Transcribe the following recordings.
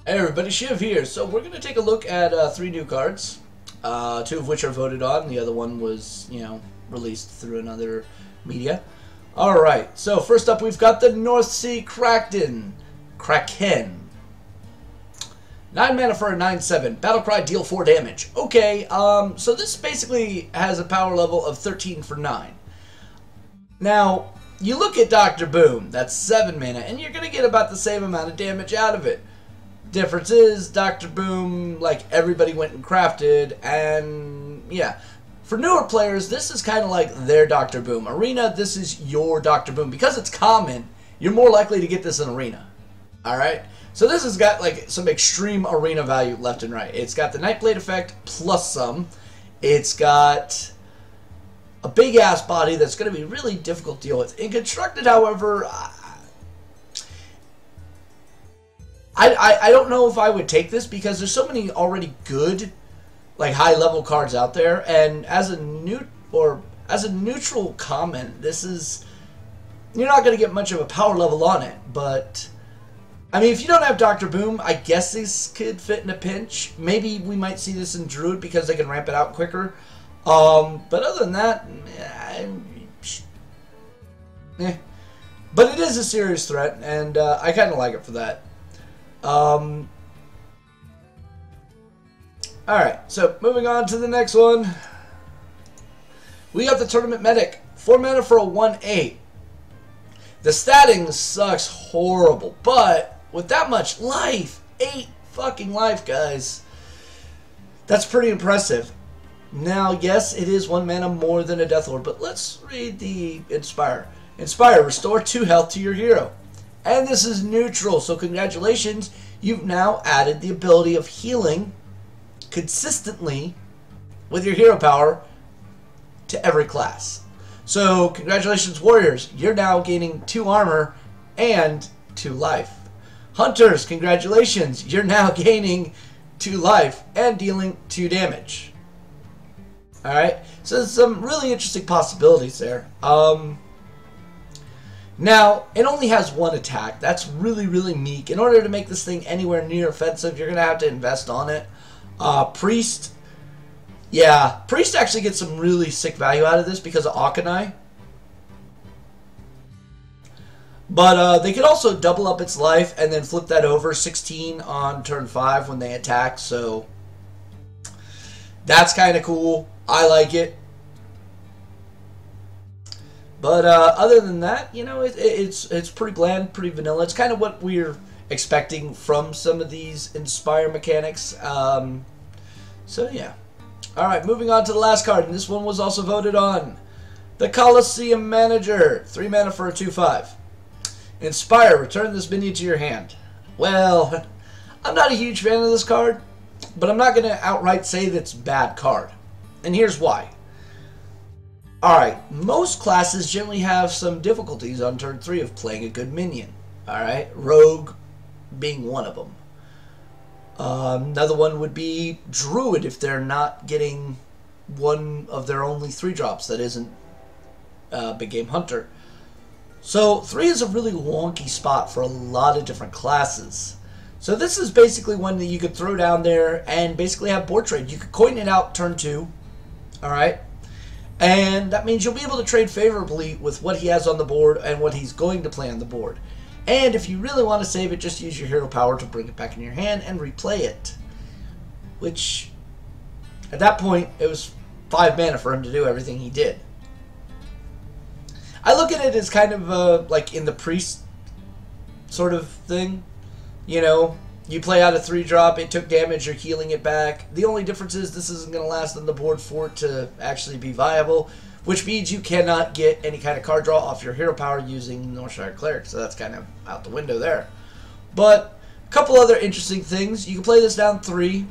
Hey everybody, Shiv here. So we're going to take a look at 3 new cards, 2 of which are voted on. The other one was, released through another media. Alright, so first up we've got the North Sea Kraken. 9 mana for a 9/7. Battlecry, deal 4 damage. Okay, so this basically has a power level of 13 for 9. Now, you look at Dr. Boom, that's 7 mana, and you're going to get about the same amount of damage out of it. Difference is, Dr. Boom, like everybody went and crafted, and yeah. For newer players, this is kind of like their Dr. Boom. Arena, this is your Dr. Boom. Because it's common, you're more likely to get this in Arena. Alright? So this has got like some extreme Arena value left and right. It's got the Nightblade effect plus some. It's got a big-ass body that's going to be really difficult to deal with. In Constructed, however, I don't know if I would take this because there's so many already good, like high-level cards out there, and as a neutral comment, this is, you're not going to get much of a power level on it. But I mean, if you don't have Dr. Boom, I guess this could fit in a pinch. Maybe we might see this in Druid because they can ramp it out quicker. But other than that, but it is a serious threat, and I kind of like it for that. Alright, so moving on to the next one. We got the Tournament Medic. 4 mana for a 1/8. The statting sucks horrible, but with that much life, 8 fucking life, guys, that's pretty impressive. Now, yes, it is 1 mana more than a Deathlord, but let's read the Inspire. Inspire, restore 2 health to your hero. And this is neutral, so congratulations, you've now added the ability of healing consistently with your hero power to every class. So congratulations, warriors, you're now gaining 2 armor and 2 life. Hunters, congratulations, you're now gaining 2 life and dealing 2 damage. Alright, so there's some really interesting possibilities there. Now, it only has 1 attack. That's really, really meek. In order to make this thing anywhere near offensive, you're going to have to invest on it. Priest. Yeah, Priest actually gets some really sick value out of this because of Akanai. But they could also double up its life and then flip that over 16 on turn 5 when they attack. So that's kind of cool. I like it. But other than that, you know, it's pretty bland, pretty vanilla. It's kind of what we're expecting from some of these Inspire mechanics. So yeah. Alright, moving on to the last card. And this one was also voted on. The Coliseum Manager. 3 mana for a 2/5. Inspire, return this minion to your hand. Well, I'm not a huge fan of this card, but I'm not going to outright say that's a bad card. And here's why. Alright, most classes generally have some difficulties on turn 3 of playing a good minion. Alright, Rogue being one of them. Another one would be Druid if they're not getting one of their only 3 drops that isn't Big Game Hunter. So 3 is a really wonky spot for a lot of different classes. So this is basically one that you could throw down there and basically have board trade. You could coin it out turn 2. Alright. And that means you'll be able to trade favorably with what he has on the board and what he's going to play on the board. And if you really want to save it, just use your hero power to bring it back in your hand and replay it. Which, at that point, it was 5 mana for him to do everything he did. I look at it as kind of like in the Priest sort of thing. You know, you play out a 3-drop, it took damage, you're healing it back. The only difference is this isn't going to last on the board for it to actually be viable, which means you cannot get any kind of card draw off your hero power using Northshire Cleric, so that's kind of out the window there. But a couple other interesting things. You can play this down 3,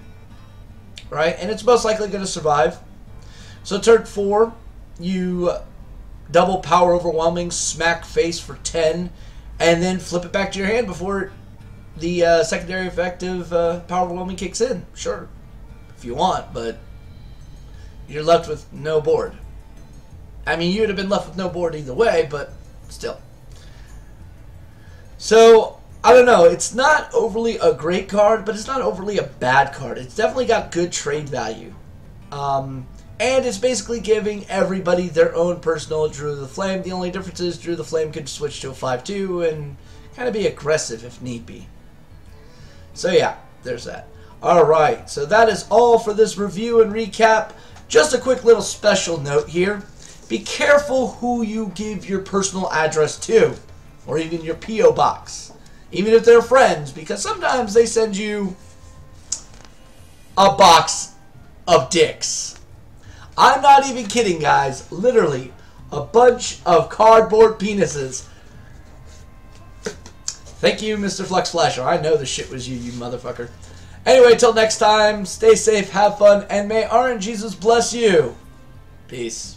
right, and it's most likely going to survive. So turn 4, you double Power Overwhelming, smack face for 10, and then flip it back to your hand before the secondary effect of Power Overwhelming kicks in. Sure, if you want, but you're left with no board. I mean, you would have been left with no board either way, but still. So I don't know. It's not overly a great card, but it's not overly a bad card. It's definitely got good trade value. And it's basically giving everybody their own personal Druid of the Flame. The only difference is Druid of the Flame could switch to a 5/2 and kind of be aggressive if need be. So yeah, there's that. Alright, so that is all for this review and recap. Just a quick little special note here. Be careful who you give your personal address to, or even your P.O. box. Even if they're friends, because sometimes they send you a box of dicks. I'm not even kidding, guys. Literally, a bunch of cardboard penises. Thank you, Mr. Flux Flasher. I know the shit was you, you motherfucker. Anyway, till next time, stay safe, have fun, and may RNGesus bless you. Peace.